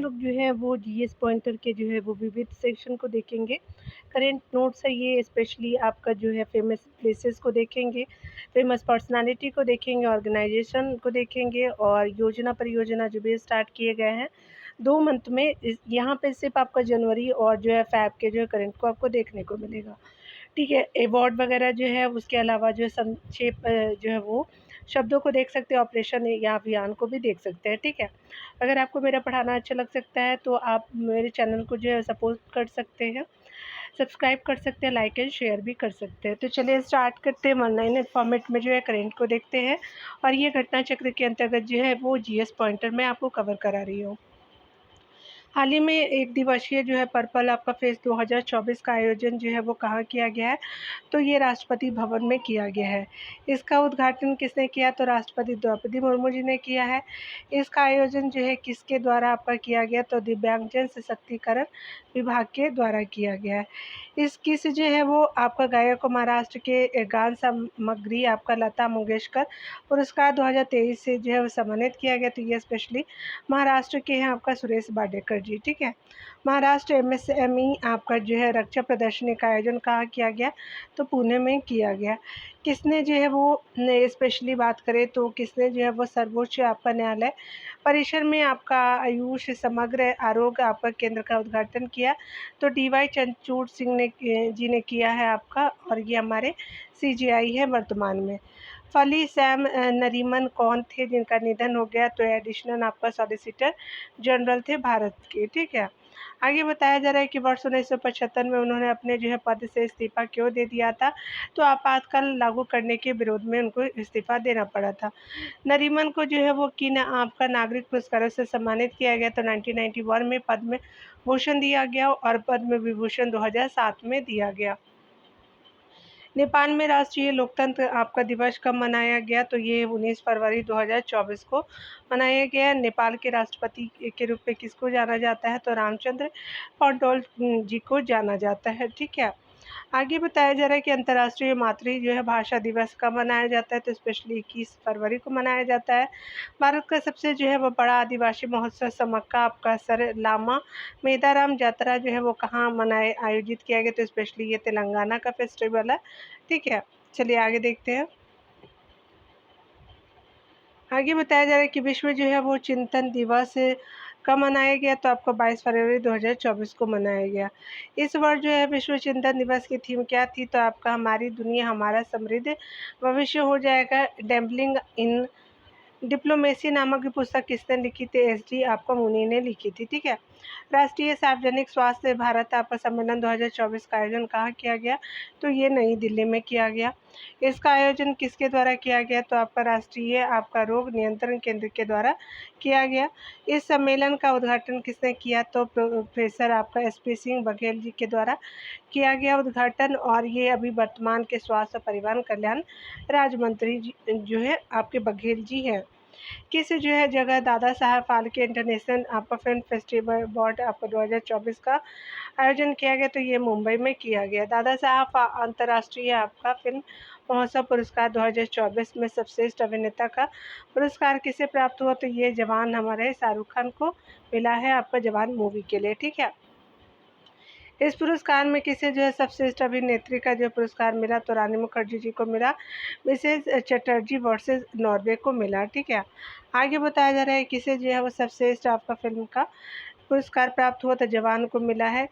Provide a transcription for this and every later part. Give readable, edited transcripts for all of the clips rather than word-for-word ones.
लोग जो है वो जीएस पॉइंटर के जो है वो विविध सेक्शन को देखेंगे। करेंट नोट्स है ये स्पेशली आपका जो है फेमस प्लेसेस को देखेंगे, फेमस पर्सनैलिटी को देखेंगे, ऑर्गेनाइजेशन को देखेंगे और योजना परियोजना जो भी स्टार्ट किए गए हैं 2 मंथ में इस यहाँ पे सिर्फ़ आपका जनवरी और जो है फ़ैब के जो है करंट को आपको देखने को मिलेगा। ठीक है, अवार्ड वगैरह जो है उसके अलावा जो है संक्षेप जो है वो शब्दों को देख सकते हैं, ऑपरेशन या अभियान को भी देख सकते हैं, ठीक है। अगर आपको मेरा पढ़ाना अच्छा लग सकता है तो आप मेरे चैनल को जो है सपोर्ट कर सकते हैं, सब्सक्राइब कर सकते हैं, लाइक एंड शेयर भी कर सकते हैं। तो चलिए स्टार्ट करते हैं, 19 फॉर्मेट में जो है करंट को देखते हैं और ये घटना चक्र के अंतर्गत जो है वो जीएस पॉइंटर मैं आपको कवर करा रही हूँ। हाल ही में एक दिवसीय जो है पर्पल आपका फेस्ट 2024 का आयोजन जो है वो कहाँ किया गया है? तो ये राष्ट्रपति भवन में किया गया है। इसका उद्घाटन किसने किया? तो राष्ट्रपति द्रौपदी मुर्मू जी ने किया है। इसका आयोजन जो है किसके द्वारा आपका किया गया? तो दिव्यांगजन सशक्तिकरण विभाग के द्वारा किया गया है। इस किस जो है वो आपका गायक को महाराष्ट्र के गान सामग्री आपका लता मंगेशकर पुरस्कार 2023 से जो है वो सम्मानित किया गया। तो ये स्पेशली महाराष्ट्र के हैं आपका सुरेश वाडेकर जी, ठीक है। महाराष्ट्र एमएसएमई आपका जो है रक्षा प्रदर्शनी का आयोजन कहाँ किया गया? तो पुणे में किया गया। किसने जो है वो ने स्पेशली बात करें तो किसने जो है वो सर्वोच्च आपका न्यायालय परिसर में आपका आयुष समग्र आरोग्य आपका केंद्र का उद्घाटन किया? तो डीवाई चंद्रचूड़ सिंह ने जी ने किया है आपका और ये हमारे सीजीआई है वर्तमान में। फली सैम नरीमन कौन थे जिनका निधन हो गया? तो एडिशनल आपका सॉलिसिटर जनरल थे भारत के, ठीक है। आगे बताया जा रहा है कि वर्ष 1975 में उन्होंने अपने जो है पद से इस्तीफा क्यों दे दिया था? तो आपातकाल लागू करने के विरोध में उनको इस्तीफा देना पड़ा था। नरीमन को जो है वो किन आपका नागरिक पुरस्कारों से सम्मानित किया गया? तो 1991 में पद्म भूषण दिया गया और पद्म विभूषण 2007 में दिया गया। नेपाल में राष्ट्रीय लोकतंत्र आपका दिवस कब मनाया गया? तो ये 19 फरवरी 2024 को मनाया गया। नेपाल के राष्ट्रपति के रूप में किसको जाना जाता है? तो रामचंद्र पौडोल जी को जाना जाता है, ठीक है। आगे बताया जा रहा है कि अंतर्राष्ट्रीय मातृ जो है भाषा दिवस कब मनाया जाता है? तो स्पेशली 21 फरवरी को मनाया जाता है। भारत का सबसे जो है वो बड़ा आदिवासी महोत्सव समक्का आपका सर लामा मेदाराम जातरा जो है वो कहाँ मनाए आयोजित किया गया? तो स्पेशली ये तेलंगाना का फेस्टिवल है, ठीक है। चलिए आगे देखते हैं। आगे बताया जा रहा है कि विश्व जो है वो चिंतन दिवस कब मनाया गया? तो आपको 22 फरवरी 2024 को मनाया गया। इस वर्ष जो है विश्व चिंतन दिवस की थीम क्या थी? तो आपका हमारी दुनिया हमारा समृद्ध भविष्य हो जाएगा। डैम्बलिंग इन डिप्लोमेसी नामक की पुस्तक किसने लिखी थी? एसडी आपका मुनि ने लिखी थी, ठीक है। राष्ट्रीय सार्वजनिक स्वास्थ्य भारत आपका सम्मेलन 2024 का आयोजन कहाँ किया गया? तो ये नई दिल्ली में किया गया। इसका आयोजन किसके द्वारा किया गया? तो आपका राष्ट्रीय आपका रोग नियंत्रण केंद्र के द्वारा किया गया। इस सम्मेलन का उद्घाटन किसने किया? तो प्रोफेसर आपका एसपी सिंह बघेल जी के द्वारा किया गया उद्घाटन और ये अभी वर्तमान के स्वास्थ्य और परिवार कल्याण राज्य मंत्री जी जो है आपके बघेल जी हैं। किस जो है जगह दादा साहब फाल्के इंटरनेशनल आपका फिल्म फेस्टिवल अवार्ड आपका 2024 का आयोजन किया गया? तो ये मुंबई में किया गया। दादा साहब अंतर्राष्ट्रीय आपका फिल्म महोत्सव पुरस्कार 2024 में सर्वश्रेष्ठ अभिनेता का पुरस्कार किसे प्राप्त हुआ? तो ये जवान हमारे शाहरुख खान को मिला है आपका जवान मूवी के लिए, ठीक है। इस पुरस्कार में किसे जो है सर्वश्रेष्ठ अभिनेत्री का जो पुरस्कार मिला? तो रानी मुखर्जी जी को मिला। मिसेस चटर्जी वर्सेस नॉर्वे को मिला, ठीक है। आगे बताया जा रहा है किसे जो है वो सर्वश्रेष्ठ आपका फिल्म का पुरस्कार प्राप्त हुआ? तो जवान को मिला है।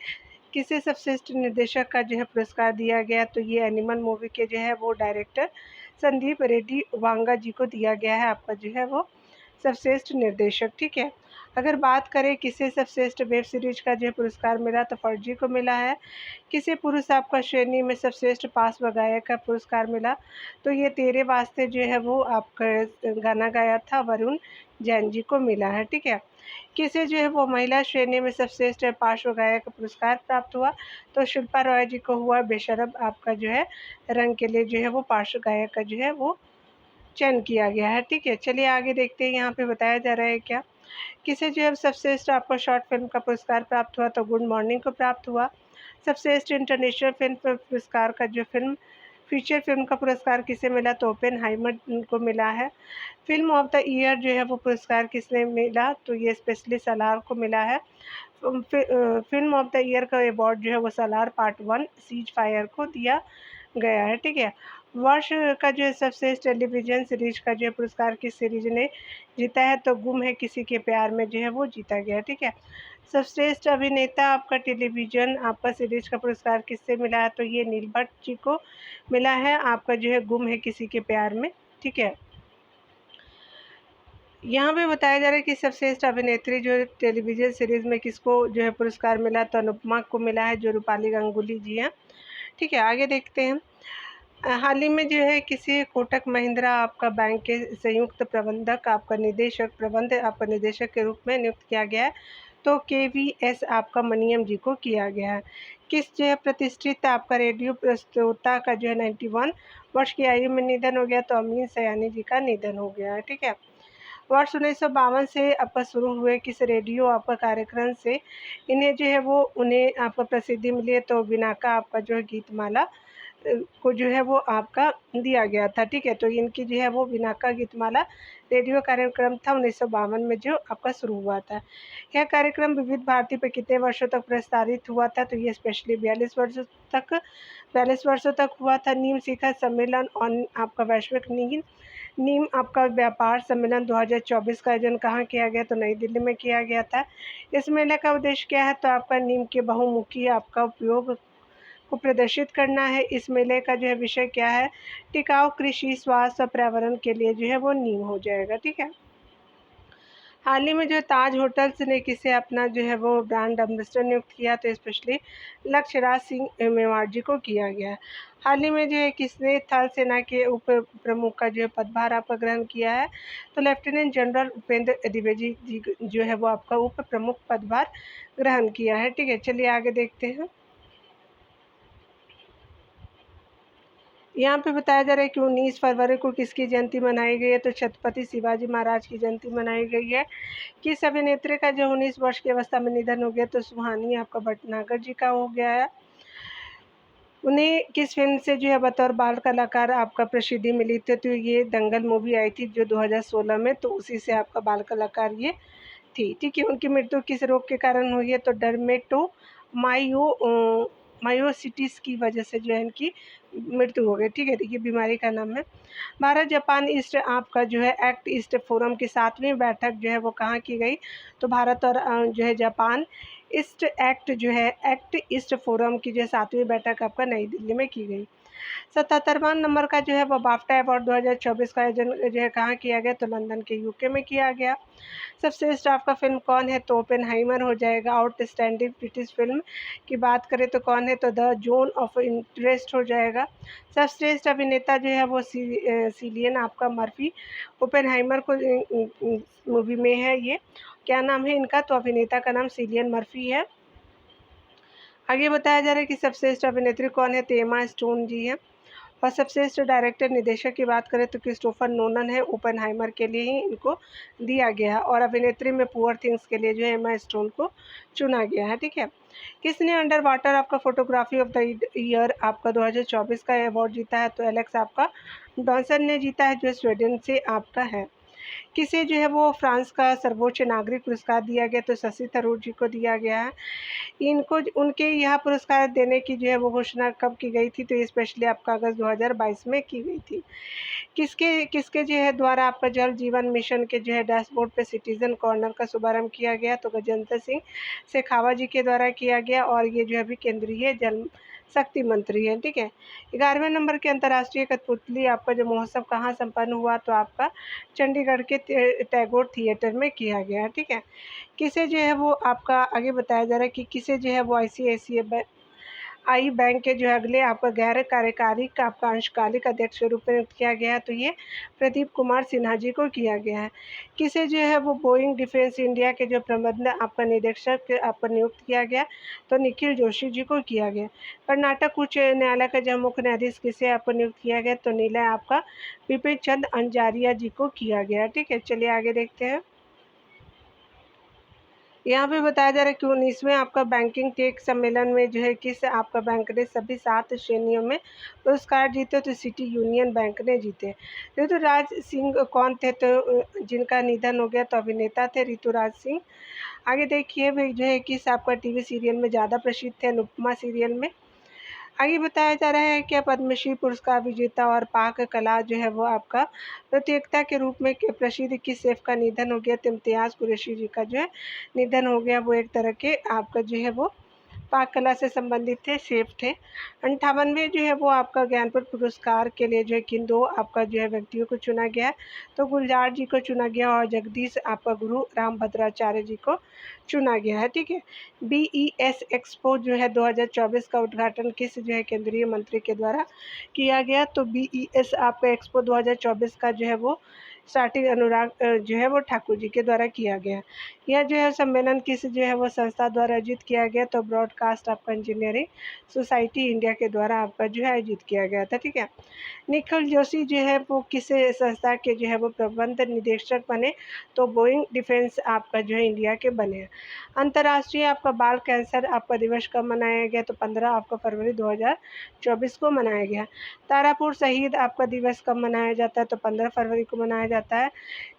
किसे सर्वश्रेष्ठ निर्देशक का जो है पुरस्कार दिया गया? तो ये एनिमल मूवी के जो है वो डायरेक्टर संदीप रेड्डी वांगा जी को दिया गया है आपका जो है वो सर्वश्रेष्ठ निर्देशक, ठीक है। अगर बात करें किसे सर्वश्रेष्ठ वेब सीरीज का जो है पुरस्कार मिला? तो फर्जी को मिला है। किसे पुरुष आपका श्रेणी में सर्वश्रेष्ठ पार्श्व गायक का पुरस्कार मिला? तो ये तेरे वास्ते जो है वो आपका गाना गाया था वरुण जैन जी को मिला है, ठीक है। किसे जो है वो महिला श्रेणी में सर्वश्रेष्ठ पार्श्व गायक का पुरस्कार प्राप्त हुआ? तो शिल्पा रॉय जी को हुआ। बेशरम आपका जो है रंग के लिए जो है वो पार्श्व गायक का जो है वो चयन किया गया है, ठीक है। चलिए आगे देखते हैं, यहाँ पे बताया जा रहा है क्या किसे जो है सर्वश्रेष्ठ आपको शॉर्ट फिल्म का पुरस्कार प्राप्त हुआ? तो गुड मॉर्निंग को प्राप्त हुआ। सबश्रेष्ठ इंटरनेशनल फिल्म पुरस्कार का जो फिल्म फीचर फिल्म का पुरस्कार किसे मिला, तो ओपेनहाइमर को मिला है। फिल्म ऑफ द ईयर जो है वो पुरस्कार किसने मिला, तो ये स्पेशली सलार को मिला है। फिल्म ऑफ द ईयर का अवार्ड जो है वो सलार पार्ट 1 सीज फायर को दिया गया है, ठीक है। वर्ष का जो है सर्वश्रेष्ठ टेलीविजन सीरीज का जो है पुरस्कार किस सीरीज ने जीता है, तो गुम है किसी के प्यार में जो है वो जीता गया, ठीक है। सर्वश्रेष्ठ अभिनेता आपका टेलीविजन आपका सीरीज का पुरस्कार किससे मिला है, तो ये नील भट्ट जी को मिला है, आपका जो है गुम है किसी के प्यार में, ठीक है। यहाँ पे बताया जा रहा है कि सर्वश्रेष्ठ अभिनेत्री जो टेलीविजन सीरीज में किसको जो है पुरस्कार मिला, तो अनुपमा को मिला है, जो रूपाली गांगुली जी हैं, ठीक है। आगे देखते हैं। हाल ही में जो है किसी कोटक महिंद्रा आपका बैंक के संयुक्त प्रबंधक आपका निदेशक के रूप में नियुक्त किया गया है, तो KVS आपका मनियम जी को किया गया है। किस जो है प्रतिष्ठित आपका रेडियो प्रस्तोता का जो है 91 वर्ष की आयु में निधन हो गया, तो अमीन सयानी जी का निधन हो गया है, ठीक है। वर्ष 1952 से आपका शुरू हुए किस रेडियो आपका कार्यक्रम से इन्हें जो है वो उन्हें आपका प्रसिद्धि मिली है, तो बिनाका आपका जो है गीतमाला को जो है वो आपका दिया गया था, ठीक है। तो इनकी जो है वो बिनाका गीतमाला रेडियो कार्यक्रम था 1952 में जो आपका शुरू हुआ था। यह कार्यक्रम विविध भारती पर कितने वर्षों तक प्रसारित हुआ था, तो ये स्पेशली 42 वर्षों तक हुआ था। नीम शिखर सम्मेलन और आपका वैश्विक नीम आपका व्यापार सम्मेलन 2024 का आयोजन कहाँ किया गया, तो नई दिल्ली में किया गया था। इस मेले का उद्देश्य क्या है, तो आपका नीम के बहुमुखी आपका उपयोग को प्रदर्शित करना है। इस मेले का जो है विषय क्या है, टिकाऊ कृषि, स्वास्थ्य और पर्यावरण के लिए जो है वो नीम हो जाएगा, ठीक है। हाल ही में जो ताज होटल्स ने किसे अपना जो है वो ब्रांड एम्बेसडर नियुक्त किया, तो स्पेशली लक्ष्यराज सिंह मेवाड़ जी को किया गया। हाल ही में जो है किसने थल सेना के उप प्रमुख का जो है पदभार आपका ग्रहण किया है, तो लेफ्टिनेंट जनरल उपेंद्र द्विवेदी जी जो है वो आपका उप प्रमुख पदभार ग्रहण किया है, ठीक है। चलिए आगे देखते हैं। यहाँ पे बताया जा रहा है कि 19 फरवरी को किसकी जयंती मनाई गई है, तो छत्रपति शिवाजी महाराज की जयंती मनाई गई है। किस अभिनेत्री का जो 19 वर्ष की अवस्था में निधन हो गया, तो सुहानी आपका भटनागर जी का हो गया है। उन्हें किस फिल्म से जो है बतौर बाल कलाकार आपका प्रसिद्धि मिली थी, तो ये दंगल मूवी आई थी जो 2016 में, तो उसी से आपका बाल कलाकार ये थी, ठीक है। उनकी मृत्यु किस रोग के कारण हुई है, तो मायोसिटिस की वजह से जो है इनकी मृत्यु हो गई, ठीक है। देखिए बीमारी का नाम है। भारत जापान ईस्ट आपका जो है एक्ट ईस्ट फोरम की 7वीं बैठक जो है वो कहाँ की गई, तो भारत और जो है जापान एक्ट ईस्ट फोरम की जो है 7वीं बैठक आपका नई दिल्ली में की गई। 77वां नंबर का जो है वो बाफ्टा अवार्ड 2024 का आयोजन जो है कहाँ किया गया, तो लंदन के यूके में किया गया। सबश्रेष्ठ आपका फिल्म कौन है, तो ओपेनहाइमर हो जाएगा। आउटस्टैंडिंग ब्रिटिश फिल्म की बात करें तो कौन है, तो द जोन ऑफ इंटरेस्ट हो जाएगा। सर्वश्रेष्ठ अभिनेता जो है वो सिलियन आपका मर्फी ओपेनहाइमर को मूवी में है, ये क्या नाम है इनका, तो अभिनेता का नाम सिलियन मर्फी है। आगे बताया जा रहा है कि सर्वश्रेष्ठ अभिनेत्री कौन है, तो एमा स्टोन जी है। और सर्वश्रेष्ठ डायरेक्टर निर्देशक की बात करें तो क्रिस्टोफर नोलन है, ओपेनहाइमर के लिए ही इनको दिया गया है, और अभिनेत्री में पुअर थिंग्स के लिए जो है एमा स्टोन को चुना गया है, ठीक है। किसने अंडर वाटर आपका फोटोग्राफी ऑफ द ईयर आपका 2024 का अवार्ड जीता है, तो एलेक्स आपका डॉन्सन ने जीता है, जो स्वीडन से आपका है। किसे जो है वो फ्रांस का सर्वोच्च नागरिक पुरस्कार दिया गया, तो शशि थरूर जी को दिया गया है। इनको उनके यह पुरस्कार देने की जो है वो घोषणा कब की गई थी, तो ये स्पेशली आपका अगस्त 2022 में की गई थी। किसके किसके जो है द्वारा आपका जल जीवन मिशन के जो है डैशबोर्ड पे सिटीजन कॉर्नर का शुभारंभ किया गया, तो गजेंद्र सिंह शेखावत जी के द्वारा किया गया, और ये जो अभी केंद्रीय जल शक्ति मंत्री है, ठीक है। 11वें नंबर के अंतर्राष्ट्रीय कठपुतली आपका जो महोत्सव कहाँ संपन्न हुआ, तो आपका चंडीगढ़ के टैगोर थिएटर में किया गया, ठीक है। किसे जो है वो आपका आगे बताया जा रहा है कि किसे जो है वो ICICI बैंक के जो है अगले आपका गैर कार्यकारी का आपका अंशकालिक अध्यक्ष के रूप में नियुक्त किया गया है, तो ये प्रदीप कुमार सिन्हा जी को किया गया है। किसे जो है वो बोइंग डिफेंस इंडिया के जो प्रबंध आपका निदेशक आपका नियुक्त किया गया, तो निखिल जोशी जी को किया गया। कर्नाटक उच्च न्यायालय का जो मुख्य न्यायाधीश किसे आपको नियुक्त किया गया, तो नीलय आपका विपिन चंद अंजारिया जी को किया गया, ठीक है। चलिए आगे देखते हैं। यहाँ पे बताया जा रहा है कि 19वें आपका बैंकिंग टेक सम्मेलन में जो है किस आपका बैंक ने सभी 7 श्रेणियों में पुरस्कार जीते, तो सिटी यूनियन बैंक ने जीते। ऋतुराज सिंह कौन थे, तो जिनका निधन हो गया, तो अभिनेता थे ऋतुराज सिंह। आगे देखिए भाई जो है किस आपका टीवी सीरियल में ज़्यादा प्रसिद्ध थे, अनुपमा सीरियल में। आगे बताया जा रहा है कि पद्मश्री पुरस्कार विजेता और पाक कला जो है वो आपका प्रतियोगिता के रूप में प्रसिद्ध किस शेफ का निधन हो गया, तो इम्तियाज़ कुरैशी जी का जो है निधन हो गया। वो एक तरह के आपका जो है वो पाक कला से संबंधित थे, शेफ थे। 58वें जो है वो आपका ज्ञानपीठ पुरस्कार के लिए जो है किन 2 आपका जो है व्यक्तियों को चुना गया है, तो गुलजार जी को चुना गया और जगदीश आपका गुरु रामभद्राचार्य जी को चुना गया है। ठीक है। बीईएस एक्सपो जो है 2024 का उद्घाटन किस जो है केंद्रीय मंत्री के द्वारा किया गया, तो बीईएस आपका एक्सपो 2024 का जो है वो स्टार्टिंग अनुराग जो है वो ठाकुर जी के द्वारा किया गया। यह जो है सम्मेलन किस जो है वो संस्था द्वारा आयोजित किया गया, तो ब्रॉडकास्ट आपका इंजीनियरिंग सोसाइटी इंडिया के द्वारा आपका जो है आयोजित किया गया था। ठीक है। निखिल जोशी जो है वो किस संस्था के जो है वो प्रबंध निदेशक बने, तो बोइंग डिफेंस आपका जो है इंडिया के बने। अंतर्राष्ट्रीय आपका बाल कैंसर आपका दिवस कब मनाया गया, तो 15 आपका फरवरी 2024 को मनाया गया। तारापुर शहीद आपका दिवस कब मनाया जाता है, तो 15 फरवरी को मनाया जाता है।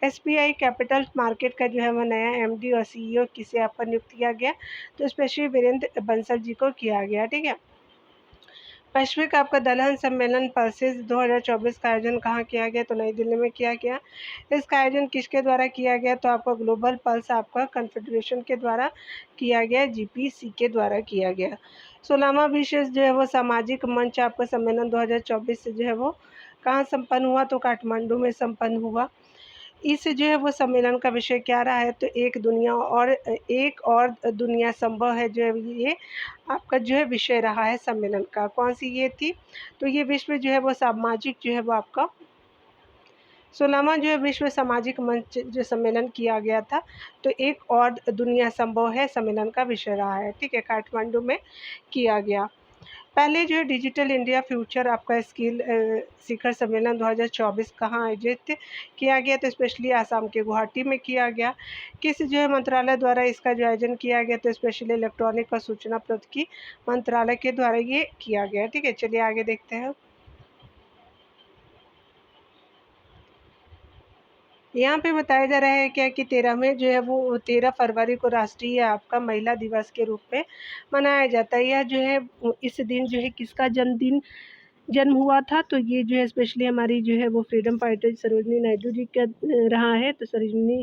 एसबीआई कैपिटल मार्केट का जो है वो नया एमडी और सीईओ किसे आपका नियुक्त किया गया, तो स्पेशली वीरेंद्र बंसल जी को किया गया। ठीक है। वैश्विक आपका दलहन सम्मेलन पल्सेस 2024 का आयोजन कहाँ किया गया, तो नई दिल्ली में किया गया। इसका आयोजन किसके द्वारा किया गया, तो आपका ग्लोबल पल्स आपका कन्फेडरेशन के द्वारा किया गया, जीपीसी के द्वारा किया गया। 16वां विशेष जो है वो सामाजिक मंच आपका सम्मेलन 2024 से जो है वो कहाँ संपन्न हुआ, तो काठमांडू में संपन्न हुआ। इस जो है वो सम्मेलन का विषय क्या रहा है, तो एक और दुनिया संभव है जो है ये आपका जो है विषय रहा है सम्मेलन का। कौन सी ये थी, तो ये विश्व जो है वो सामाजिक जो है वो आपका 16वां जो है विश्व सामाजिक मंच जो सम्मेलन किया गया था, तो एक और दुनिया संभव है सम्मेलन का विषय रहा है। ठीक है। काठमांडू में किया गया। पहले जो है डिजिटल इंडिया फ्यूचर आपका स्किल शिखर सम्मेलन 2024 कहाँ आयोजित किया गया, तो स्पेशली आसाम के गुवाहाटी में किया गया। किस जो है मंत्रालय द्वारा इसका जो आयोजन किया गया, तो स्पेशली इलेक्ट्रॉनिक और सूचना प्रौद्योगिकी मंत्रालय के द्वारा ये किया गया। ठीक है। चलिए आगे देखते हैं। यहाँ पे बताया जा रहा है क्या कि 13वें जो है वो 13 फरवरी को राष्ट्रीय आपका महिला दिवस के रूप में मनाया जाता है। यह जो है इस दिन जो है किसका जन्म हुआ था, तो ये जो है स्पेशली हमारी जो है वो फ्रीडम फाइटर सरोजिनी नायडू जी का रहा है। तो सरोजिनी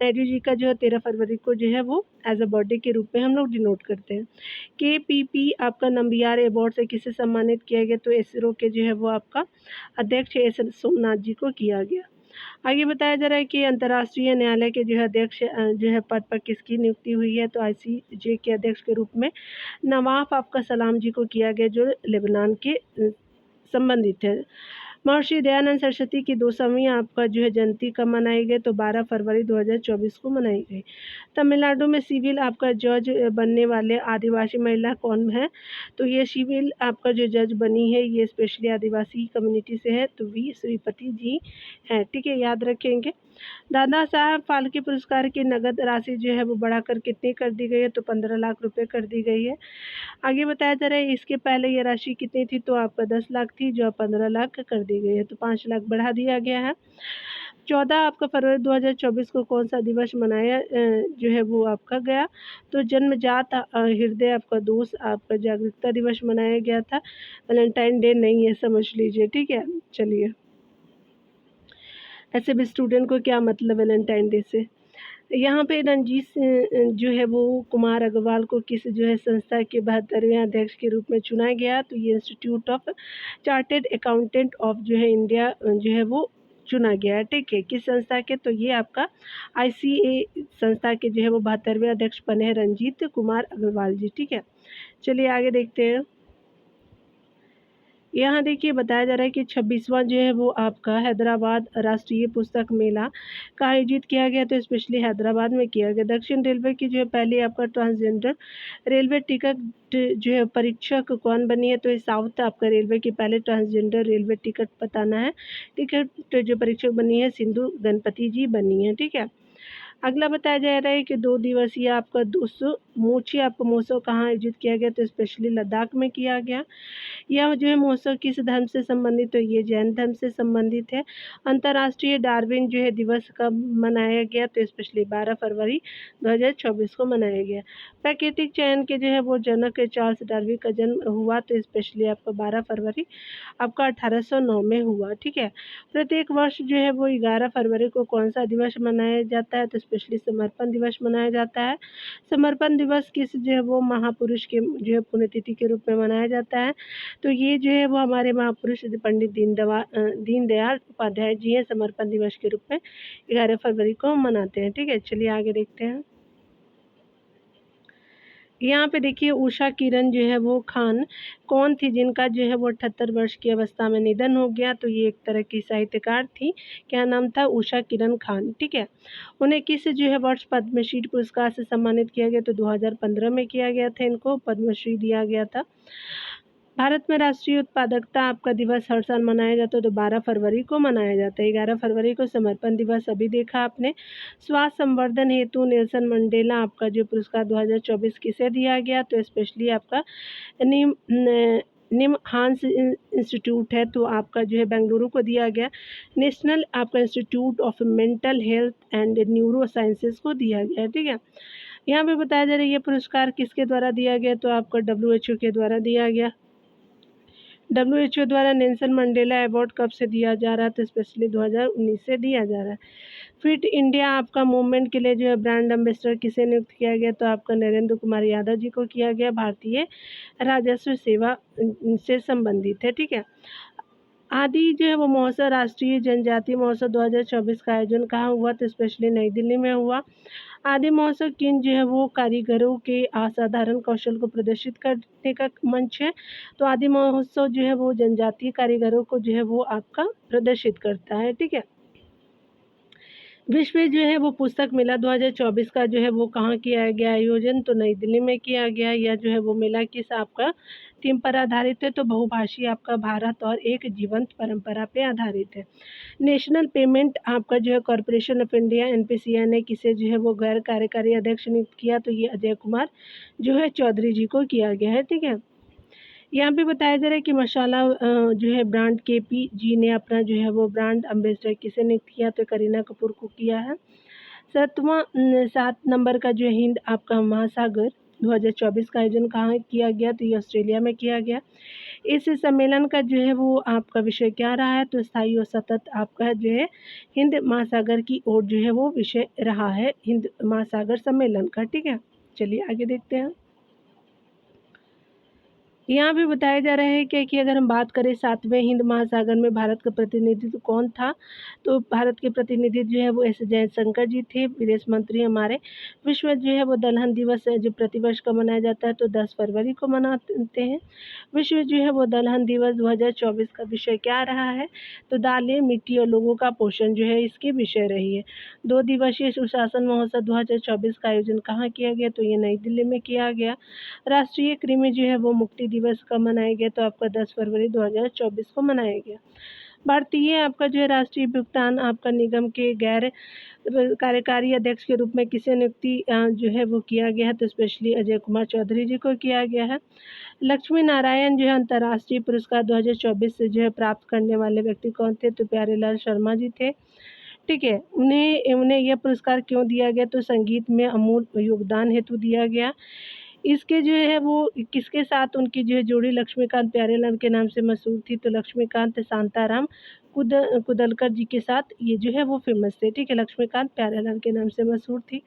नायडू जी का जो है 13 फरवरी को जो है वो एज अ बर्थडे के रूप में हम लोग डिनोट करते हैं। केपीपी आपका नंबियार अवार्ड से किसे सम्मानित किया गया, तो इसरो के जो है वो आपका अध्यक्ष एस सोमनाथ जी को किया गया। आगे बताया जा रहा है कि अंतर्राष्ट्रीय न्यायालय के जो है अध्यक्ष जो है पद पर किसकी नियुक्ति हुई है, तो आईसीजे के अध्यक्ष के रूप में नवाफ आपका सलाम जी को किया गया, जो लेबनान के संबंधित है। महर्षि दयानंद सरस्वती की 200वीं आपका जो है जयंती कब मनाई गई, तो 12 फरवरी 2024 को मनाई गई। तमिलनाडु में सिविल आपका जज बनने वाले आदिवासी महिला कौन है, तो ये सिविल आपका जो जज बनी है ये स्पेशली आदिवासी कम्युनिटी से है, तो वी श्रीपति जी हैं। ठीक है। याद रखेंगे। दादा साहब फाल्के पुरस्कार की नगद राशि जो है वो बढ़ाकर कितनी कर दी गई है, तो 15 लाख रुपए कर दी गई है। आगे बताया जा रहा है इसके पहले ये राशि कितनी थी, तो आपका 10 लाख थी, जो 15 लाख कर दी गई है, तो 5 लाख बढ़ा दिया गया है। 14 आपका फरवरी 2024 को कौन सा दिवस मनाया जो है वो आपका गया, तो जन्मजात हृदय आपका दोष आपका जागरूकता दिवस मनाया गया था। वैलेंटाइन डे नहीं है, समझ लीजिए। ठीक है। चलिए, ऐसे भी स्टूडेंट को क्या मतलब वैलेंटाइन डे से। यहाँ पे रणजीत जो है वो कुमार अग्रवाल को किस जो है संस्था के 72वें अध्यक्ष के रूप में चुना गया, तो ये institute of chartered accountant of जो है इंडिया जो है वो चुना गया है। ठीक है। किस संस्था के, तो ये आपका आईसीए संस्था के जो है वो 72वें अध्यक्ष बने हैं रणजीत कुमार अग्रवाल जी। ठीक है। चलिए आगे देखते हैं। यहाँ देखिए बताया जा रहा है कि 26वां जो है वो आपका हैदराबाद राष्ट्रीय पुस्तक मेला का आयोजित किया गया, तो स्पेशली हैदराबाद में किया गया। दक्षिण रेलवे की जो है पहले आपका ट्रांसजेंडर रेलवे टिकट जो है परीक्षक कौन बनी है, तो ये साउथ आपका रेलवे की पहले ट्रांसजेंडर रेलवे टिकट बताना है। टिकट जो परीक्षक बनी है सिंधु गणपति जी बनी है। ठीक है। अगला बताया जा रहा है कि 2 दिवसीय आपका 200 मोची आपका महोत्सव कहाँ आयोजित किया गया, तो स्पेशली लद्दाख में किया गया। यह जो है महोत्सव किस धर्म से संबंधित, तो ये जैन धर्म से संबंधित है। अंतर्राष्ट्रीय डार्विन जो है दिवस कब मनाया गया, तो स्पेशली 12 फरवरी 2024 को मनाया गया। प्राकृतिक चयन के जो है वो जनक चार्ल्स डार्विन का जन्म हुआ, तो स्पेशली आपका 12 फरवरी आपका 1809 में हुआ। ठीक है। प्रत्येक वर्ष जो है वो 11 फरवरी को कौन सा दिवस मनाया जाता है, तो स्पेशली समर्पण दिवस मनाया जाता है। समर्पण दिवस किस जो है वो महापुरुष के जो है पुण्यतिथि के रूप में मनाया जाता है, तो ये जो है वो हमारे महापुरुष पंडित दीनदयाल उपाध्याय जी हैं, समर्पण दिवस के रूप में 11 फरवरी को मनाते हैं। ठीक है, चलिए आगे देखते हैं। यहाँ पे देखिए उषा किरण जो है वो खान कौन थी जिनका जो है वो 78 वर्ष की अवस्था में निधन हो गया, तो ये एक तरह की साहित्यकार थी। क्या नाम था, उषा किरण खान। ठीक है। उन्हें किस जो है वर्ष पद्मश्री पुरस्कार से सम्मानित किया गया, तो 2015 में किया गया था, इनको पद्मश्री दिया गया था। भारत में राष्ट्रीय उत्पादकता आपका दिवस हर साल मनाया जाता है, तो 12 फरवरी को मनाया जाता है। 11 फरवरी को समर्पण दिवस अभी देखा आपने। स्वास्थ्य संवर्धन हेतु नेल्सन मंडेला आपका जो पुरस्कार 2024 किसे दिया गया, तो स्पेशली आपका निम निमहांस इंस्टीट्यूट है, तो आपका जो है बेंगलुरु को दिया गया। नेशनल आपका institute of mental health and neuro sciences को दिया गया। ठीक है। यहाँ पे बताया जा रहा है ये पुरस्कार किसके द्वारा दिया गया, तो आपका WHO के द्वारा दिया गया। WHO द्वारा नेल्सन मंडेला अवार्ड कब से दिया जा रहा है, तो स्पेशली 2019 से दिया जा रहा है। फिट इंडिया आपका मूवमेंट के लिए जो है ब्रांड एम्बेसडर किसे नियुक्त किया गया, तो आपका नरेंद्र कुमार यादव जी को किया गया। भारतीय राजस्व सेवा से संबंधित है। ठीक है। आदि जो है वो महोत्सव राष्ट्रीय जनजातीय महोत्सव 2024 का आयोजन कहाँ हुआ, तो स्पेशली नई दिल्ली में हुआ। आदि महोत्सव किन जो है वो कारीगरों के असाधारण कौशल को प्रदर्शित करने का मंच है, तो आदि महोत्सव जो है वो जनजातीय कारीगरों को जो है वो आपका प्रदर्शित करता है। ठीक है। विश्व जो है वो पुस्तक मेला 2024 का जो है वो कहाँ किया गया आयोजन, तो नई दिल्ली में किया गया। यह जो है वो मेला किस आपका थीम पर आधारित है, तो बहुभाषी आपका भारत और एक जीवंत परंपरा पे आधारित है। नेशनल पेमेंट आपका जो है कॉरपोरेशन ऑफ इंडिया NPCI ने किसे जो है वो गैर कार्यकारी अध्यक्ष नियुक्त किया, तो ये अजय कुमार जो है चौधरी जी को किया गया है। ठीक है। यहाँ पे बताया जा रहा है कि मसाला जो है ब्रांड KP जी ने अपना जो है वो ब्रांड एम्बेसडर किसे नियुक्त किया, तो करीना कपूर को किया है। 7 नंबर का जो है हिंद आपका महासागर 2024 का आयोजन कहाँ किया गया, तो ये ऑस्ट्रेलिया में किया गया। इस सम्मेलन का जो है वो आपका विषय क्या रहा है, तो स्थायी और सतत आपका जो है हिंद महासागर की ओर जो है वो विषय रहा है हिंद महासागर सम्मेलन का। ठीक है, चलिए आगे देखते हैं। यहाँ पे बताया जा रहा है कि अगर हम बात करें 7वें हिंद महासागर में भारत का प्रतिनिधित्व कौन था, तो भारत के प्रतिनिधि जो है वो S जयशंकर जी थे, विदेश मंत्री हमारे। विश्व जो है वो दलहन दिवस है जो प्रतिवर्ष का मनाया जाता है, तो 10 फरवरी को मनाते हैं। विश्व जो है वो दलहन दिवस 2024 का विषय क्या रहा है, तो दालें, मिट्टी और लोगों का पोषण जो है इसकी विषय रही है। 2 दिवसीय सुशासन महोत्सव 2024 का आयोजन कहाँ किया गया, तो ये नई दिल्ली में किया गया। राष्ट्रीय कृमि जो है वो मुक्ति दिवस कब मनाया गया, तो आपका 10 फरवरी 2024 को मनाया गया। भारतीय आपका जो है राष्ट्रीय भुगतान आपका निगम के गैर कार्यकारी अध्यक्ष के रूप में किसे नियुक्ति जो है वो किया गया है, तो स्पेशली अजय कुमार चौधरी जी को किया गया है। लक्ष्मी नारायण जो है अंतर्राष्ट्रीय पुरस्कार 2024 से जो है प्राप्त करने वाले व्यक्ति कौन थे, तो प्यारेलाल शर्मा जी थे। ठीक है। उन्हें यह पुरस्कार क्यों दिया गया, तो संगीत में अमूल्य योगदान हेतु दिया गया। इसके जो है वो किसके साथ उनकी जो है जोड़ी लक्ष्मीकांत प्यारेलाल के नाम से मशहूर थी, तो लक्ष्मीकांत शांताराम कुदलकर जी के साथ ये जो है वो फेमस थे। ठीक है। लक्ष्मीकांत प्यारेलाल के नाम से मशहूर थी।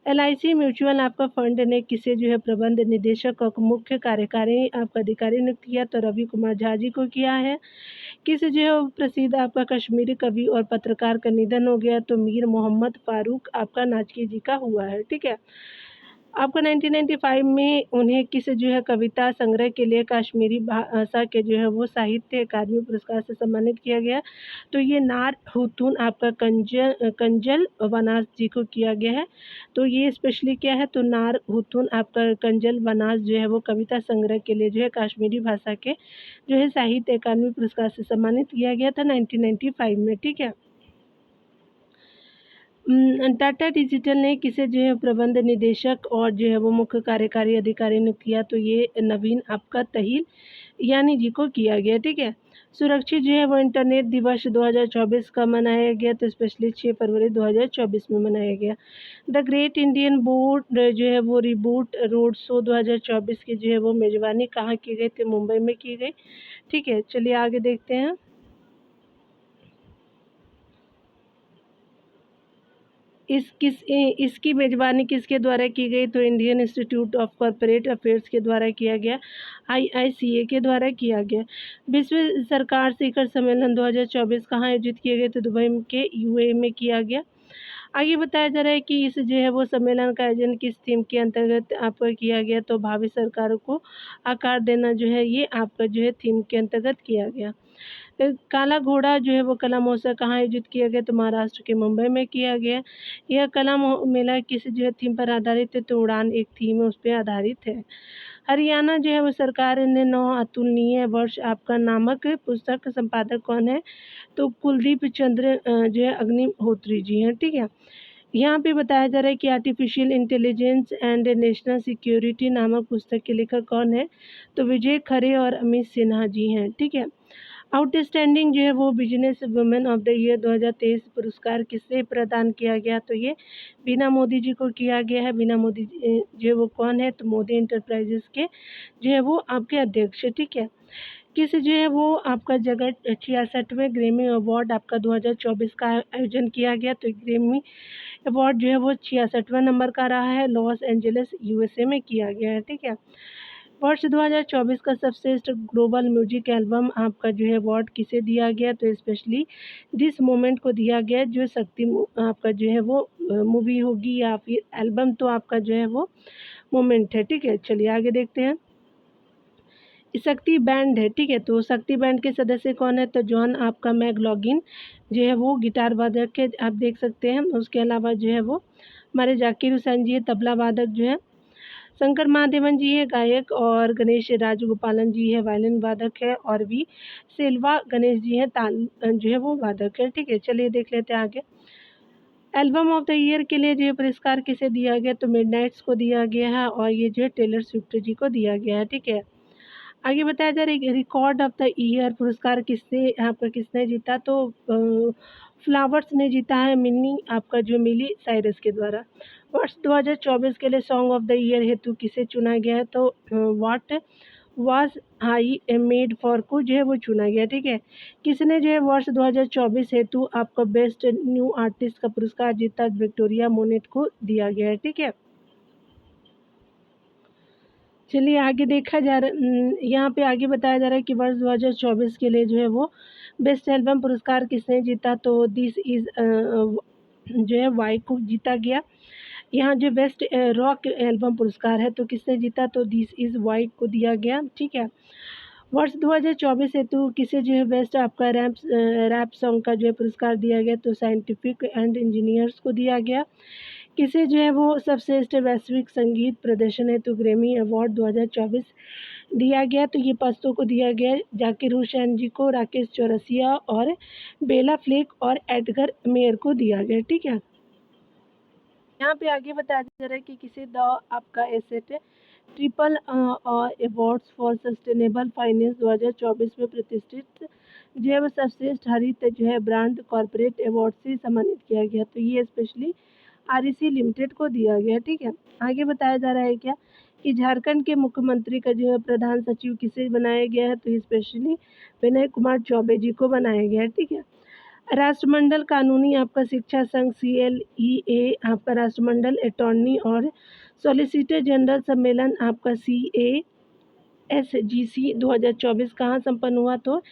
LIC म्यूचुअल आपका फंड ने किसे जो है प्रबंध निदेशक और मुख्य कार्यकारी आपका अधिकारी नियुक्त किया, तो रवि कुमार झा जी को किया है। किसे जो है वो प्रसिद्ध आपका कश्मीरी कवि और पत्रकार का निधन हो गया, तो मीर मोहम्मद फारूक आपका नाचकी जी का हुआ है। ठीक है। आपको 1995 में उन्हें किस जो है कविता संग्रह के लिए कश्मीरी भाषा के जो है वो साहित्य अकादमी पुरस्कार से सम्मानित किया गया, तो ये नार हुतून आपका कंजल वनास जी को किया गया है। तो ये स्पेशली क्या है, तो नार हुतून आपका कंजल वनास जो है वो कविता संग्रह के लिए जो है कश्मीरी भाषा के जो है साहित्य अकादमी पुरस्कार से सम्मानित किया गया था 1995 में। ठीक है। टाटा डिजिटल ने किसे जो है प्रबंध निदेशक और जो है वो मुख्य कार्यकारी अधिकारी नियुक्त किया, तो ये नवीन आपका तहील यानी जी को किया गया, ठीक है। सुरक्षित जो है वो इंटरनेट दिवस 2024 का मनाया गया, तो स्पेशली 6 फरवरी 2024 में मनाया गया। द ग्रेट इंडियन बोर्ड जो है वो रिबूट रोड शो 2024 की जो है वो मेज़बानी कहाँ की गई थी, मुंबई में की गई, ठीक है। चलिए आगे देखते हैं। इसकी मेज़बानी किसके द्वारा की गई, तो Indian institute of corporate affairs के द्वारा किया गया, IICA के द्वारा किया गया। विश्व सरकार शिखर सम्मेलन 2024 कहाँ आयोजित किए गए, तो दुबई के UAE में किया गया। आगे बताया जा रहा है कि इस जो है वो सम्मेलन का आयोजन किस थीम के अंतर्गत आपका किया गया, तो भावी सरकारों को आकार देना जो है ये आपका जो है थीम के अंतर्गत किया गया। काला घोड़ा जो है वो कला महोत्सव कहाँ आयोजित किया गया, तो महाराष्ट्र के मुंबई में किया गया। यह कला मेला किस जो है थीम पर आधारित है, तो उड़ान एक थीम है, उस पर आधारित है। हरियाणा जो है वो सरकार ने 9 अतुलनीय वर्ष आपका नामक पुस्तक संपादक कौन है, तो कुलदीप चंद्र जो है अग्निहोत्री जी हैं, ठीक है। यहाँ पे बताया जा रहा है कि artificial intelligence and national security नामक पुस्तक के लेखक कौन है, तो विजय खरे और अमित सिन्हा जी हैं, ठीक है। आउटस्टैंडिंग जो है वो business women of the year 2023 पुरस्कार किसे प्रदान किया गया, तो ये बीना मोदी जी को किया गया है। बीना मोदी जी जो है वो कौन है, तो मोदी इंटरप्राइजेस के जो है वो आपके अध्यक्ष है, ठीक है। किस जो है वो आपका जगत 66वें ग्रैमी अवार्ड आपका 2024 का आयोजन किया गया, तो ग्रैमी अवार्ड जो है वो 66वां नंबर का रहा है, लॉस एंजलिस USA में किया गया है, ठीक है। वर्ष 2024 का सर्वश्रेष्ठ ग्लोबल म्यूजिक एल्बम आपका जो है अवार्ड किसे दिया गया, तो स्पेशली दिस मोमेंट को दिया गया, जो शक्ति आपका जो है वो मूवी होगी या फिर एल्बम, तो आपका जो है वो मोमेंट है, ठीक है। चलिए आगे देखते हैं। शक्ति बैंड है, ठीक है, तो शक्ति बैंड के सदस्य कौन है, तो जॉन आपका मैगलॉगिन जो है वो गिटार वादक है, आप देख सकते हैं। उसके अलावा जो है वो हमारे जाकिर हुसैन जी है, तबला वादक जो है। शंकर महादेवन जी है गायक, और गणेश राजगोपालन जी है वायलिन वादक है, और भी सेल्वा गणेश जी हैं ताल जो है वो वादक है, ठीक है। चलिए देख लेते हैं आगे। एल्बम ऑफ द ईयर के लिए जो है पुरस्कार किसे दिया गया, तो मिडनाइट्स को दिया गया है, और ये जो है टेलर स्विफ्ट जी को दिया गया है, ठीक है। आगे बताया जा रहा है रिकॉर्ड ऑफ द ईयर पुरस्कार किसने जीता, तो फ्लावर्स ने जीता है, मिनी आपका जो मिली साइरस के द्वारा। वर्ष 2024 के लिए सॉन्ग ऑफ द ईयर हेतु किसे चुना गया है, तो what was I made for को जो है वो चुना गया, ठीक है। किसने जो है वर्ष 2024 हेतु आपका बेस्ट न्यू आर्टिस्ट का पुरस्कार जीता, विक्टोरिया मोनेट को दिया गया है, ठीक है। चलिए आगे देखा जा रहा यहाँ पे आगे बताया जा रहा है कि वर्ष 2024 के लिए जो है वो बेस्ट एल्बम पुरस्कार किसने जीता, तो दिस इज़ जो है वाई को जीता गया। यहाँ जो बेस्ट रॉक एल्बम पुरस्कार है तो किसने जीता, तो दिस इज़ वाई को दिया गया, ठीक है। वर्ष 2024 हेतु किसे जो है बेस्ट आपका रैप सॉन्ग का जो है पुरस्कार दिया गया, तो साइंटिफिक एंड इंजीनियर्स को दिया गया। किसे जो है वो सर्वश्रेष्ठ वैश्विक संगीत प्रदर्शन हेतु ग्रैमी अवार्ड 2024 दिया गया, तो ये पस्तों को दिया गया जाकिर हुसैन जी को, राकेश चौरसिया और बेला फ्लेक और एडगर मेयर को दिया गया, ठीक है। यहाँ पे आगे बताया जा रहा है कि किसी द आपका asset triple awards for sustainable finance 2024 में प्रतिष्ठित जो है वो सर्वश्रेष्ठ हरित जो है ब्रांड कॉरपोरेट अवार्ड से सम्मानित किया गया, तो ये स्पेशली REC लिमिटेड को दिया गया, ठीक है। आगे बताया जा रहा है क्या कि झारखंड के मुख्यमंत्री का जो है प्रधान सचिव किसे बनाया गया है, तो स्पेशली विनय कुमार चौबे जी को बनाया गया है, ठीक है। राष्ट्रमंडल कानूनी आपका शिक्षा संघ CLEA आपका राष्ट्रमंडल अटॉर्नी और सॉलिसिटर जनरल सम्मेलन आपका CASGC 2024 कहाँ संपन्न हुआ, तो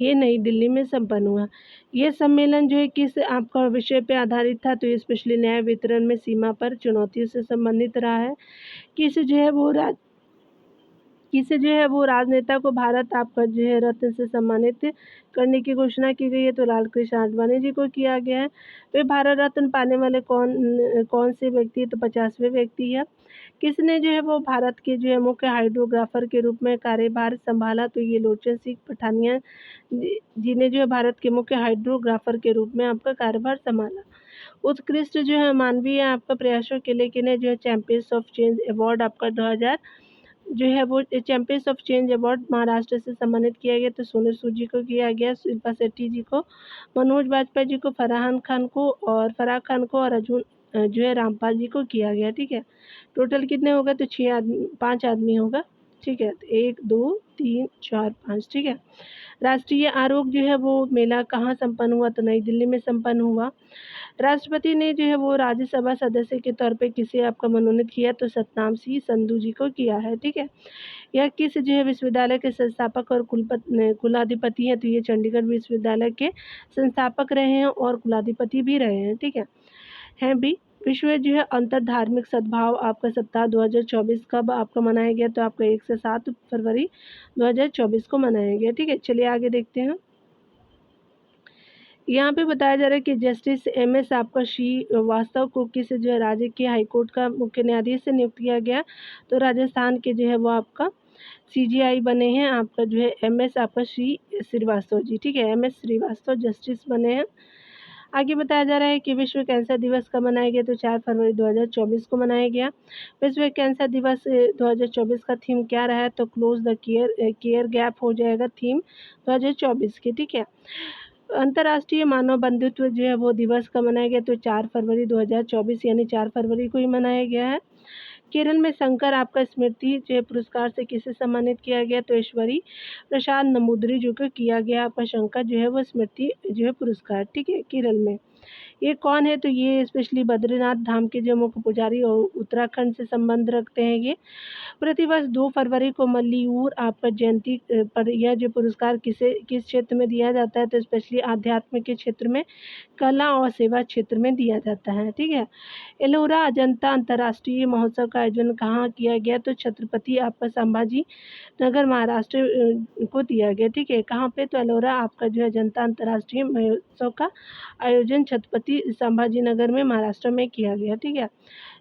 ये नई दिल्ली में संपन्न हुआ। ये सम्मेलन जो है किस आपका विषय पे आधारित था, तो ये स्पेशली न्याय वितरण में सीमा पर चुनौतियों से संबंधित रहा है। किस जो है वो किसे जो है वो राजनेता को भारत आपका जो है रत्न से सम्मानित करने की घोषणा की गई है, तो लालकृष्ण आडवाणी जी को किया गया है। वे भारत रत्न पाने वाले कौन से व्यक्ति है, तो 50वें व्यक्ति है। किसने जो है वो भारत के जो है मुख्य हाइड्रोग्राफर के रूप में कार्यभार संभाला, तो ये लोचन सिंह पठानिया जी ने जो है भारत के मुख्य हाइड्रोग्राफर के रूप में आपका कार्यभार संभाला। उत्कृष्ट जो है मानवीय आपका प्रयासों के लिए किन्हें जो है चैंपियंस ऑफ चेंज अवार्ड आपका 2000 जो है वो champions of change award Maharashtra से सम्मानित किया गया। तो सोनू सूद जी को किया गया, शिल्पा शेट्टी जी को, मनोज बाजपेयी जी को, फराह खान को और अर्जुन जो है रामपाल जी को किया गया। ठीक है, टोटल कितने होगा तो 5 आदमी होगा। ठीक है, तो 1 2 3 4 5। ठीक है, राष्ट्रीय आरोग्य जो है वो मेला कहाँ संपन्न हुआ तो नई दिल्ली में संपन्न हुआ। राष्ट्रपति ने जो है वो राज्यसभा सदस्य के तौर पे किसे आपका मनोनीत किया तो सतनाम सिंह संधू जी को किया है। ठीक है, यह किस जो है विश्वविद्यालय के संस्थापक और कुलाधिपति हैं तो ये चंडीगढ़ विश्वविद्यालय के संस्थापक रहे हैं और कुलाधिपति भी रहे हैं। ठीक है भी। विश्व जो है अंतर धार्मिक सद्भाव आपका सप्ताह 2024 कब आपका मनाया गया तो आपका 1 से 7 फरवरी 2024 को मनाया गया। ठीक है, चलिए आगे देखते हैं। यहाँ पे बताया जा रहा है कि जस्टिस MS आपका श्रीवास्तव को किस जो है राज्य के हाईकोर्ट का मुख्य न्यायाधीश से नियुक्त किया गया तो राजस्थान के जो है वो आपका CJI बने हैं आपका जो है MS आपका श्रीवास्तव जी। ठीक है, MS श्रीवास्तव जस्टिस बने हैं। आगे बताया जा रहा है कि विश्व कैंसर दिवस कब मनाया गया तो 4 फरवरी 2024 को मनाया गया। विश्व कैंसर दिवस 2024 का थीम क्या रहा है तो क्लोज द केयर गैप हो जाएगा थीम 2024 की। ठीक है, अंतर्राष्ट्रीय मानव बंधुत्व जो है वो दिवस कब मनाया गया तो 4 फरवरी 2024 यानी 4 फरवरी को ही मनाया गया है। केरल में शंकर आपका स्मृति जो है पुरस्कार से किसे सम्मानित किया गया तो ईश्वरी प्रसाद नमूद्री जी को किया गया आपका शंकर जो है वो स्मृति जो है पुरस्कार। ठीक है, केरल में ये कौन है तो ये स्पेशली बद्रीनाथ धाम के जो मुख्य पुजारी और उत्तराखंड से संबंध रखते हैं। ये प्रतिवर्ष 2 फरवरी को मल्लियूर आपका जयंती पर यह जो पुरस्कार किस क्षेत्र में दिया जाता है तो स्पेशली आध्यात्म के क्षेत्र में, कला और सेवा क्षेत्र में दिया जाता है। ठीक है, एलोरा अजंता अंतर्राष्ट्रीय महोत्सव का आयोजन कहाँ किया गया तो छत्रपति आपका संभाजी नगर महाराष्ट्र को दिया गया। ठीक है, कहाँ पे तो एलोरा आपका जो है अजंता अंतर्राष्ट्रीय महोत्सव का आयोजन छत्रपति संभाजी नगर में महाराष्ट्र में किया गया। ठीक है,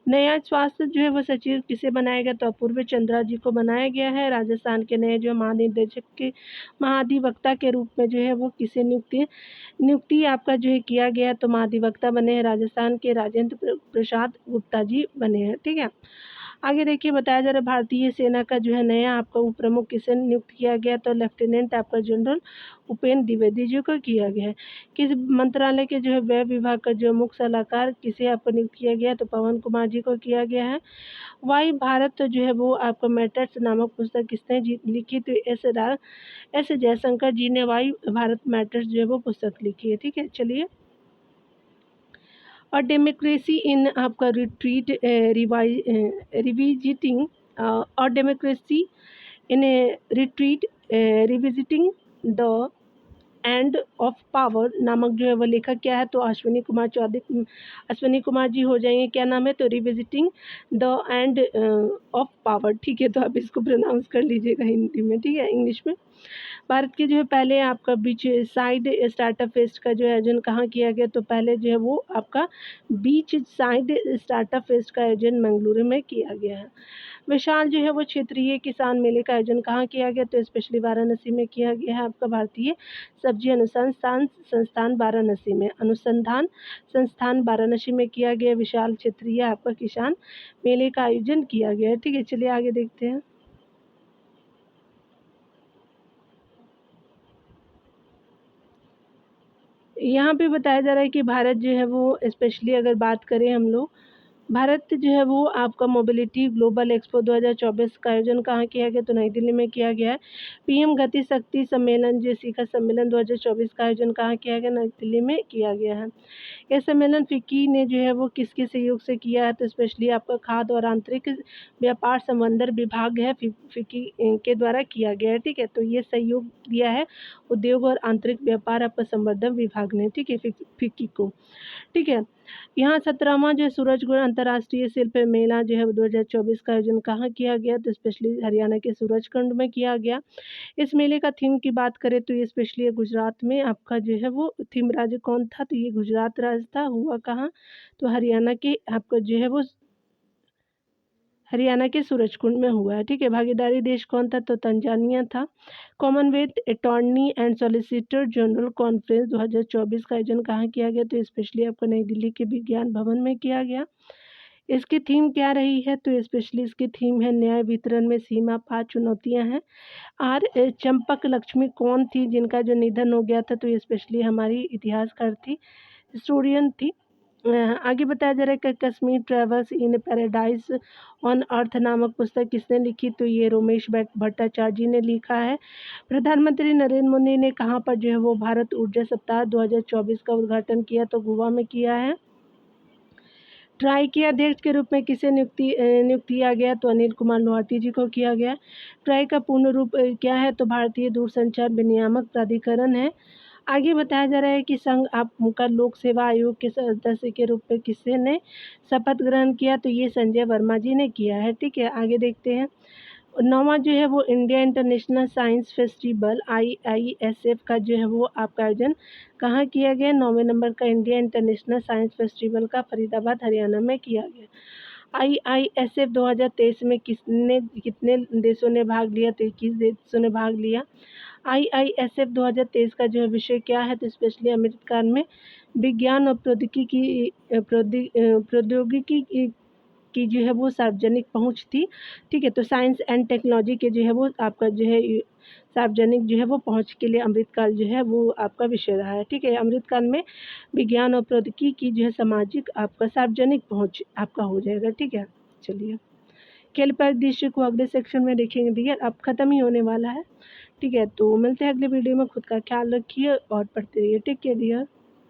नया स्वास्थ्य जो है वो सचिव किसे बनाया गया तो अपूर्व चंद्रा जी को बनाया गया है। राजस्थान के नए जो महानिदेशक के महाधिवक्ता के रूप में जो है वो किसे नियुक्ति आपका जो है किया गया तो महाधिवक्ता बने हैं राजस्थान के राजेंद्र प्रसाद गुप्ता जी बने हैं। ठीक है, आगे देखिए बताया जा रहा है भारतीय सेना का जो है नया आपका उप प्रमुख किसे नियुक्त किया गया तो लेफ्टिनेंट आपका जनरल उपेंद्र द्विवेदी जी को किया गया है। किस मंत्रालय के जो है व्यय विभाग का जो मुख्य सलाहकार किसे आपको नियुक्त किया गया तो पवन कुमार जी को किया गया है। वाई भारत तो जो है वो आपका मैटर्स नामक पुस्तक किसने लिखी तो एस जयशंकर जी ने वाई भारत मैटर्स जो है वो पुस्तक लिखी है। ठीक है, चलिए। और डेमोक्रेसी इन आपका रिट्रीट रिविजिटिंग और democracy in retreat revisiting the end of power नामक जो है वो लेखक क्या है तो अश्विनी कुमार जी हो जाएंगे। क्या नाम है तो revisiting the end of power. ठीक है, तो आप इसको प्रोनाउंस कर लीजिएगा हिंदी में। ठीक है, इंग्लिश में। भारत के जो है पहले आपका बीच साइड स्टार्टअप फेस्ट का जो आयोजन कहाँ किया गया तो पहले जो है वो आपका बीच साइड स्टार्टअप फेस्ट का आयोजन मंगलुरु में किया गया है। विशाल जो है वो क्षेत्रीय किसान मेले का आयोजन कहाँ किया गया तो स्पेशली वाराणसी में किया गया है। आपका भारतीय सब्जी अनुसंधान संस्थान वाराणसी में किया गया विशाल क्षेत्रीय आपका किसान मेले का आयोजन किया गया है। ठीक है, चलिए आगे देखते हैं। यहाँ पे बताया जा रहा है कि भारत जो है वो स्पेशली अगर बात करें हम लोग, भारत जो है वो आपका मोबिलिटी ग्लोबल एक्सपो 2024 का आयोजन कहाँ किया गया तो नई दिल्ली में किया गया है। PM गति शक्ति सम्मेलन जो शिखर सम्मेलन 2024 का आयोजन कहाँ किया गया नई दिल्ली में किया गया है। यह सम्मेलन फिक्की ने जो है वो किसके सहयोग से किया है तो स्पेशली आपका खाद्य और आंतरिक व्यापार संवर्धन विभाग है फिक्की के द्वारा किया गया है। ठीक है, तो ये सहयोग दिया है उद्योग और आंतरिक व्यापार आपका संवर्धन विभाग ने। ठीक है, फिक्की को। ठीक है, यहाँ 17वां जो सूरजकुंड अंतर्राष्ट्रीय शिल्प मेला जो है 2024 का आयोजन कहाँ किया गया तो स्पेशली हरियाणा के सूरजकुंड में किया गया। इस मेले का थीम की बात करें तो ये स्पेशली गुजरात में आपका जो है वो थीम राज्य कौन था तो ये गुजरात राज्य था। हुआ कहाँ तो हरियाणा के आपका जो है वो हरियाणा के सूरजकुंड में हुआ है, ठीक है। भागीदारी देश कौन था? तो तंजानिया था। Commonwealth attorney and solicitor general conference 2024 का आयोजन कहाँ किया गया? तो स्पेशली आपको नई दिल्ली के विज्ञान भवन में किया गया। इसकी थीम क्या रही है? तो स्पेशली इसकी थीम है न्याय वितरण में सीमा, 5 चुनौतियाँ हैं। चंपक लक्ष्मी कौन थी जिनका जो निधन हो गया था? तो ये स्पेशली हमारी इतिहासकार थी, हिस्टोरियन थी। आगे बताया जा रहा है कि Kashmir travels in paradise on earth नामक पुस्तक किसने लिखी? तो ये रोमेश भट्टाचार्य जी ने लिखा है। प्रधानमंत्री नरेंद्र मोदी ने कहाँ पर जो है वो भारत ऊर्जा सप्ताह 2024 का उद्घाटन किया? तो गोवा में किया है। ट्राई के अध्यक्ष के रूप में किसे नियुक्त किया गया? तो अनिल कुमार लोहाटी जी को किया गया। ट्राई का पूर्ण रूप क्या है? तो भारतीय दूरसंचार विनियामक प्राधिकरण है। आगे बताया जा रहा है कि संघ आपका लोक सेवा आयोग के सदस्य के रूप में किसी ने शपथ ग्रहण किया? तो ये संजय वर्मा जी ने किया है, ठीक है। आगे देखते हैं। 9वां जो है वो India international science festival IISF का जो है वो आपका आयोजन कहाँ किया गया? 9वें नंबर का इंडिया इंटरनेशनल साइंस फेस्टिवल का फरीदाबाद हरियाणा में किया गया। IISF 2023 में कितने देशों ने भाग लिया? तो 21 देशों ने भाग लिया। IISF 2023 का जो है विषय क्या है? तो स्पेशली अमेरिका में विज्ञान और प्रौद्योगिकी की जो है वो सार्वजनिक पहुंच थी, ठीक है। तो साइंस एंड टेक्नोलॉजी के जो है वो आपका जो है सार्वजनिक जो है वो पहुंच के लिए अमृतकाल जो है वो आपका विषय रहा है, ठीक है। अमृतकाल में विज्ञान और प्रौद्योगिकी की जो है सामाजिक आपका सार्वजनिक पहुंच आपका हो जाएगा, ठीक है। चलिए, खेल परिदृश्य को अगले सेक्शन में देखेंगे भैया, अब खत्म ही होने वाला है, ठीक है। तो मिलते हैं अगले वीडियो में। खुद का ख्याल रखिए और पढ़ते रहिए। Take care dear.